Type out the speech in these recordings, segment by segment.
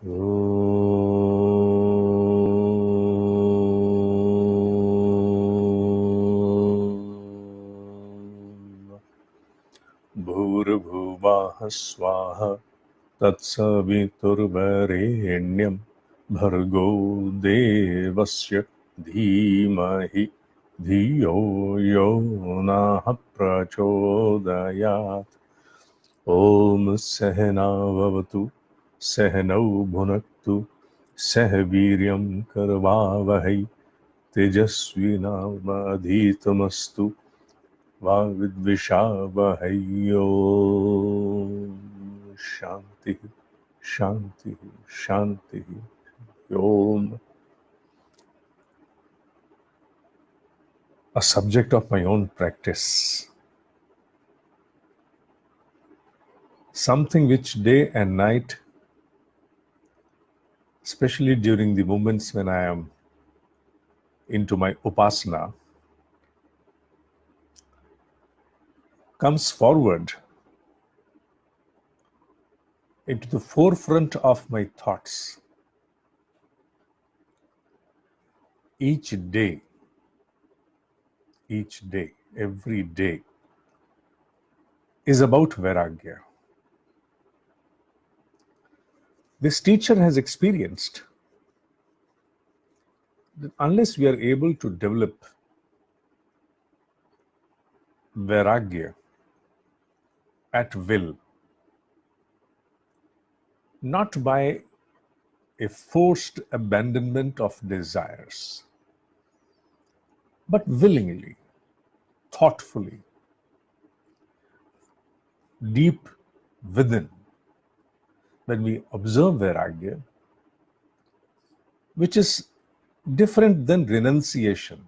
भूर्भुवः स्वः तत्सवितुर्वरेण्यं भर्गो देवस्य धीमहि धियो यो नः प्रचोदयात्। ॐ सहना भवतु सहनौ भुनक्तु सह वीर्यं करवावहै तेजस्विनावधीतमस्तु वाग्विद्विषावहै। ॐ शान्तिः शान्तिः शान्तिः। ॐ a subject of my own practice, something which day and night, especially during the moments when I am into my upasana, comes forward into the forefront of my thoughts each day, every day is about Vairagya. This teacher has experienced that unless we are able to develop Vairagya at will, not by a forced abandonment of desires, but willingly, thoughtfully, deep within, when we observe Vairagya, which is different than renunciation.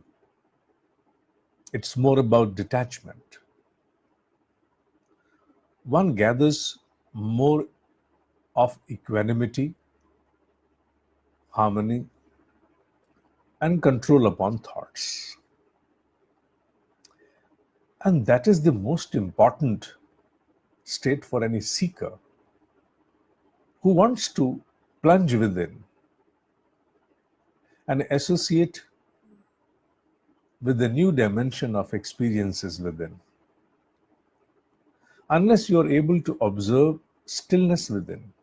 It's more about detachment. One gathers more of equanimity, harmony, and control upon thoughts. And that is the most important state for any seeker who wants to plunge within and associate with the new dimension of experiences within. Unless you are able to observe stillness within,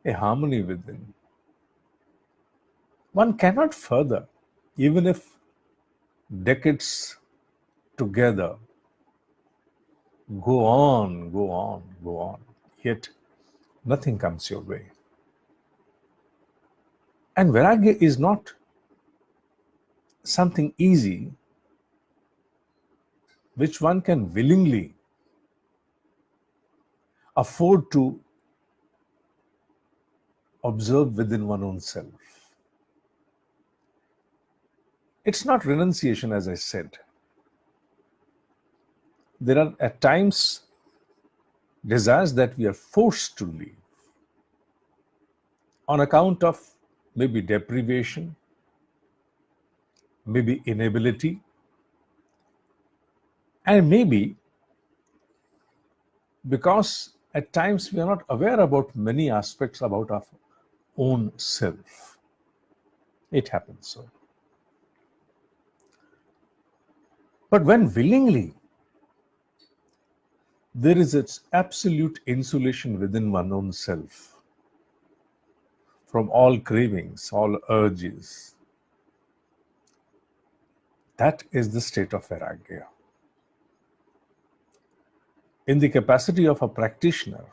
a harmony within, one cannot further, even if decades together go on, yet nothing comes your way. And Vairagya is not something easy which one can willingly afford to observe within one own self. It's not renunciation, as I said. There are at times desires that we are forced to leave on account of maybe deprivation, maybe inability, and maybe because at times we are not aware about many aspects about our own self. It happens so. But when willingly, there is its absolute insulation within one own self from all cravings, all urges. That is the state of Vairagya. In the capacity of a practitioner,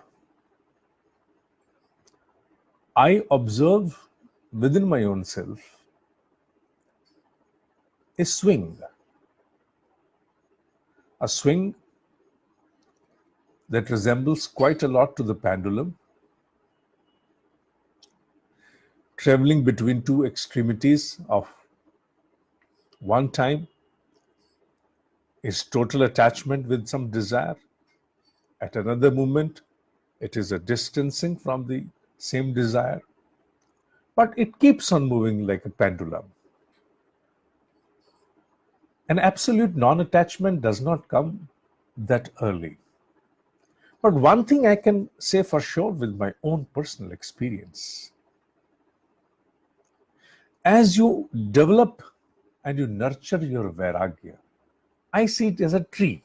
I observe within my own self a swing that resembles quite a lot to the pendulum, traveling between two extremities of one time is total attachment with some desire. At another moment, it is a distancing from the same desire. But it keeps on moving like a pendulum. An absolute non-attachment does not come that early. But one thing I can say for sure with my own personal experience, as you develop and you nurture your Vairagya, I see it as a tree,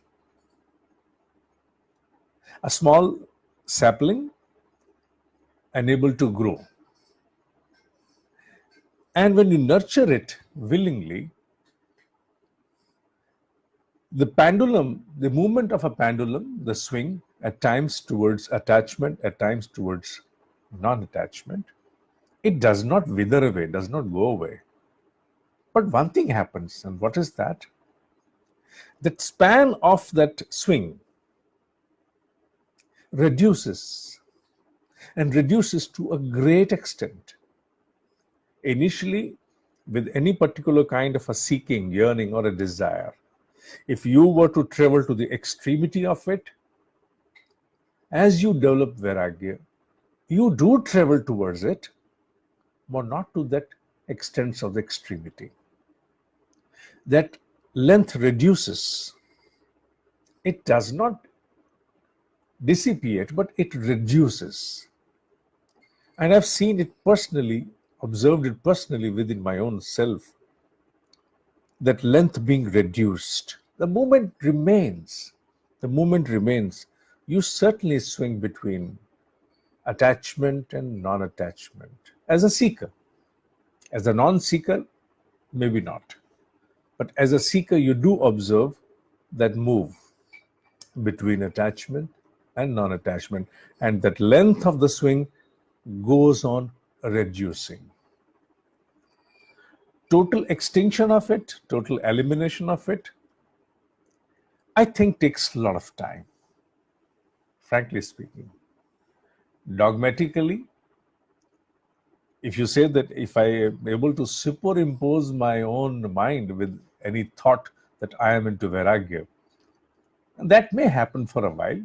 a small sapling unable to grow. And when you nurture it willingly, the pendulum, the movement of a pendulum, the swing, at times towards attachment, at times towards non attachment, it does not wither away, does not go away. But one thing happens, and what is that? The span of that swing reduces and reduces to a great extent. Initially, with any particular kind of a seeking, yearning, or a desire, if you were to travel to the extremity of it, as you develop Vairagya, you do travel towards it, but not to that extent of the extremity. That length reduces. It does not dissipate, but it reduces. And I've seen it personally, observed it personally within my own self, that length being reduced. The movement remains. The movement remains. You certainly swing between attachment and non attachment as a seeker. As a non seeker, maybe not. But as a seeker, you do observe that move between attachment and non attachment. And that length of the swing goes on reducing. Total extinction of it, total elimination of it, I think takes a lot of time, frankly speaking. Dogmatically, if you say that if I am able to superimpose my own mind with any thought that I am into Vairagya, that may happen for a while,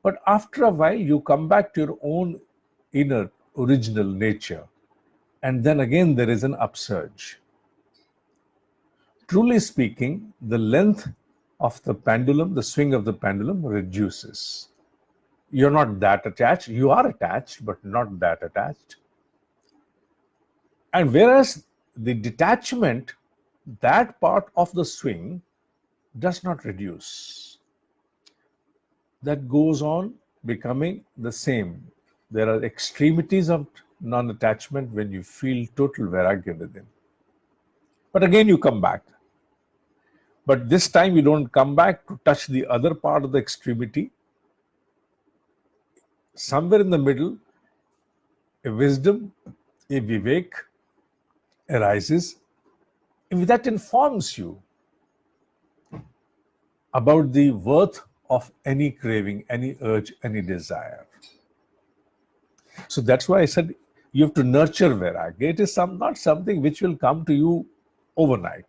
but after a while you come back to your own inner original nature, and then again there is an upsurge. Truly speaking, the length of the pendulum, the swing of the pendulum reduces. You're not that attached. You are attached, but not that attached. And whereas the detachment, that part of the swing does not reduce. That goes on becoming the same. There are extremities of non attachment when you feel total Vairagya within. But again, you come back. But this time, you don't come back to touch the other part of the extremity. Somewhere in the middle, a wisdom, a vivek arises, that informs you about the worth of any craving, any urge, any desire. So that's why I said you have to nurture Vairagya. It is not something which will come to you overnight.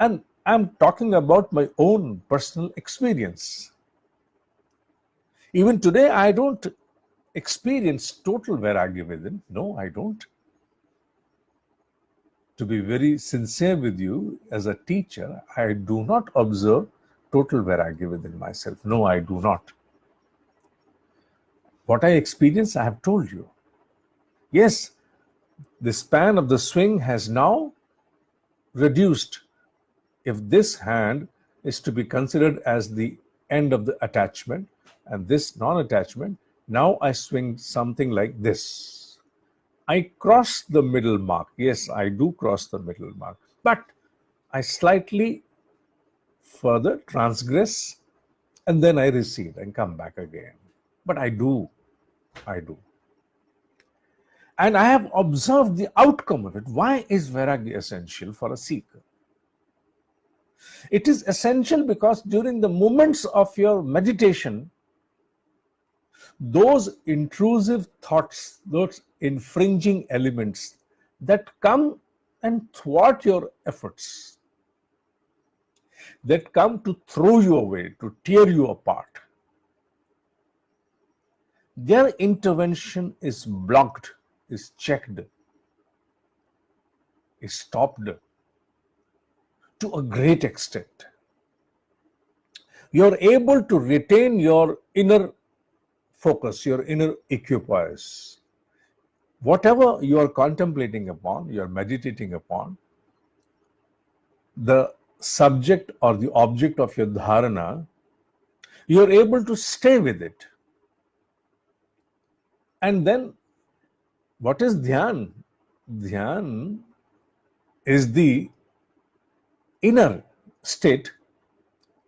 And I'm talking about my own personal experience. Even today, I don't experience total Vairagya within. No, I don't. To be very sincere with you, as a teacher, I do not observe total Vairagya within myself. No, I do not. What I experience, I have told you. Yes, the span of the swing has now reduced. If this hand is to be considered as the end of the attachment and this non-attachment, now I swing something like this. I cross the middle mark. Yes, I do cross the middle mark, but I slightly further transgress and then I recede and come back again. But I do. And I have observed the outcome of it. Why is Vairagya essential for a seeker? It is essential because during the moments of your meditation, those intrusive thoughts, those infringing elements that come and thwart your efforts, that come to throw you away, to tear you apart, their intervention is blocked, is checked, is stopped to a great extent. You're able to retain your inner focus, your inner equipoise. Whatever you are contemplating upon, you are meditating upon, the subject or the object of your dharana, you are able to stay with it. And then, what is dhyan? Dhyan is the inner state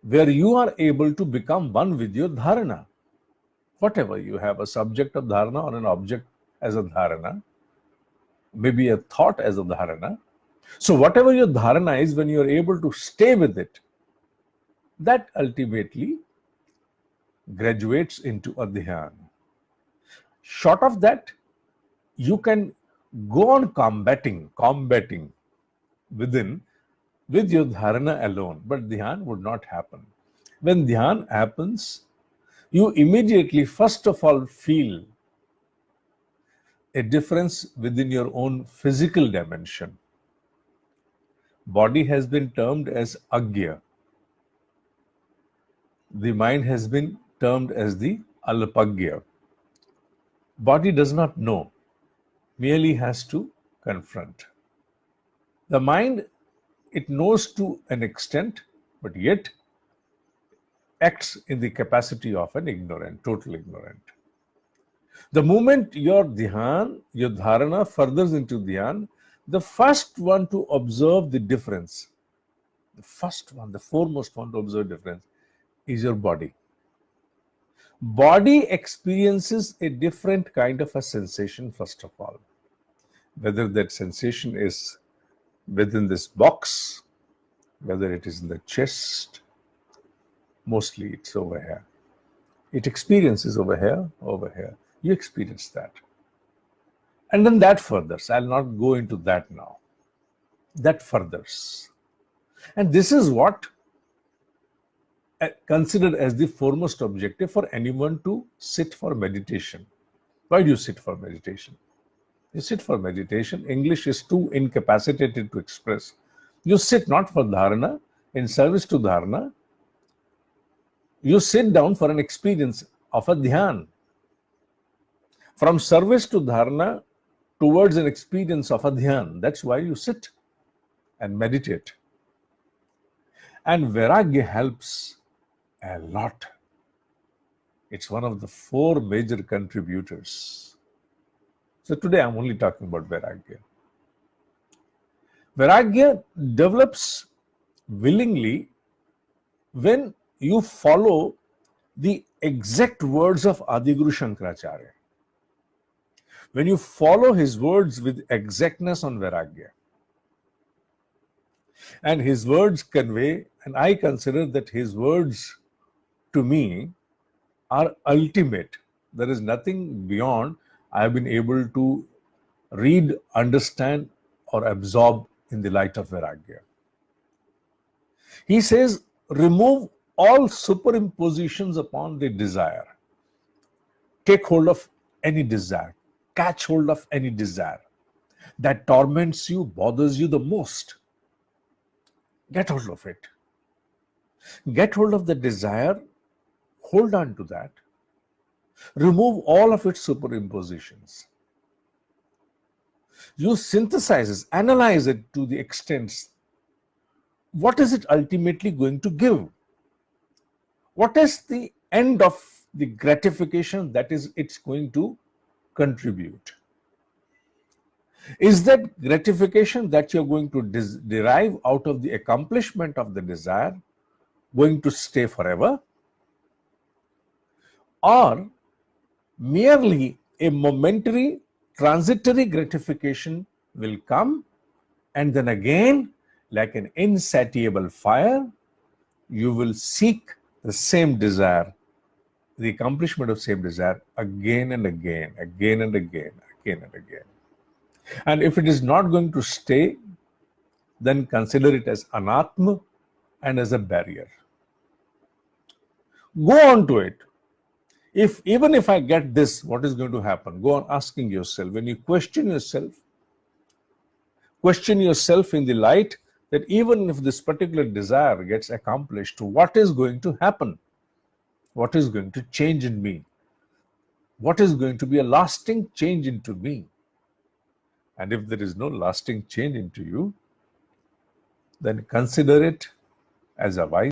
where you are able to become one with your dharana. Whatever you have, a subject of dharana or an object as a dharana, maybe a thought as a dharana. So, whatever your dharana is, when you are able to stay with it, that ultimately graduates into a dhyan. Short of that, you can go on combating within with your dharana alone, but dhyan would not happen. When dhyan happens, you immediately, first of all, feel a difference within your own physical dimension. Body has been termed as agya. The mind has been termed as the alpagya. Body does not know, merely has to confront. The mind, it knows to an extent, but yet acts in the capacity of an ignorant, total ignorant. The moment your dhyan, your dharana furthers into dhyan, the first one to observe the difference, the first one, the foremost one to observe difference is your body. Body experiences a different kind of a sensation, first of all. Whether that sensation is within this box, whether it is in the chest, mostly it's over here. It experiences over here, over here. You experience that. And then that furthers. I'll not go into that now. That furthers. And this is what considered as the foremost objective for anyone to sit for meditation. Why do you sit for meditation? You sit for meditation. English is too incapacitated to express. You sit not for dharana, in service to dharana. You sit down for an experience of a dhyan. From service to dharana towards an experience of a dhyan. That's why you sit and meditate. And Vairagya helps a lot. It's one of the 4 major contributors. So today I'm only talking about Vairagya. Vairagya develops willingly when you follow the exact words of Adiguru Shankaracharya. When you follow his words with exactness on Vairagya. And his words convey, and I consider that his words to me are ultimate. There is nothing beyond I have been able to read, understand, or absorb in the light of Vairagya. He says, remove all superimpositions upon the desire. Take hold of any desire. Catch hold of any desire that torments you, bothers you the most. Get hold of it. Get hold of the desire. Hold on to that. Remove all of its superimpositions. You synthesize it, analyze it to the extent. What is it ultimately going to give? What is the end of the gratification that is it's going to contribute? Is that gratification that you're going to derive out of the accomplishment of the desire going to stay forever? Or merely a momentary, transitory gratification will come, and then again, like an insatiable fire, you will seek the same desire, the accomplishment of same desire again and again, again and again, again and again. And if it is not going to stay, then consider it as anatma and as a barrier. Go on to it. Even if I get this, what is going to happen? Go on asking yourself. When you question yourself in the light that even if this particular desire gets accomplished, what is going to happen? What is going to change in me? What is going to be a lasting change into me? And if there is no lasting change into you, then consider it as a wise